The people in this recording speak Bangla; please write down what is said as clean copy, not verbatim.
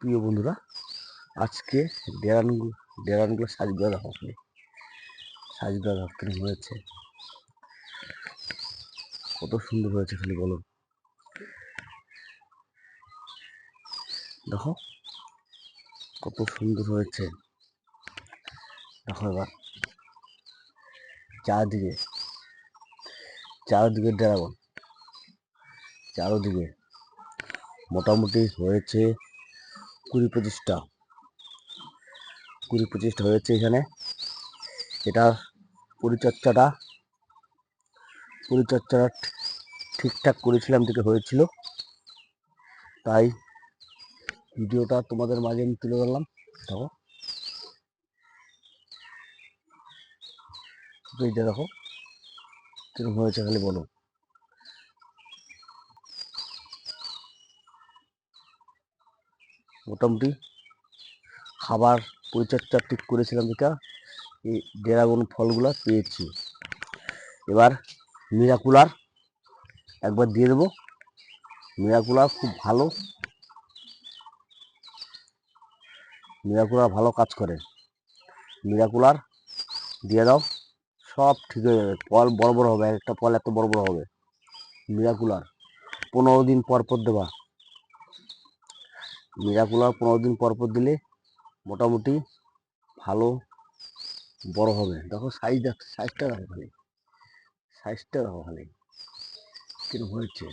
প্রিয় বন্ধুরা, আজকে ডেরানগুলো সাজগুলো দেখো, সাজগুলো দেখো কিরকম হয়েছে, কত সুন্দর হয়েছে খালি বলো। দেখো কত সুন্দর হয়েছে। দেখো এবার চারদিকে চারদিকে ড্রাগন, চারদিকে মোটামুটি হয়েছে 20-25টা হয়েছে এখানে। এটা পরিচর্যাটা ঠিকঠাক করেছিলাম, দিকে হয়েছিল, তাই ভিডিওটা তোমাদের মাঝে আমি তুলে ধরলাম। দেখো এইটা দেখো কিরকম হয়েছে খালি বলো। মোটামুটি খাবার পরিচর্যা ঠিক করেছিলাম, যেটা এই ড্রাগন ফলগুলো পেয়েছি। এবার মিরাকুলার একবার দিয়ে দেবো। মিরাকুলার খুব ভালো, মিরাকুলার ভালো কাজ করে। মিরাকুলার দিয়ে দাও, সব ঠিক হয়ে যাবে। ফল বড় বড় হবে, একটা ফল এত বড় বড় হবে। মিরাকুলার 15 দিন পর পর দেবা। মিরাকুলার 15 দিন পর পর দিলে মোটামুটি ভালো বড় হবে। দেখো সাইজটা দেখো খালি, সাইজটা দেখো খালি কিরকম হয়েছে।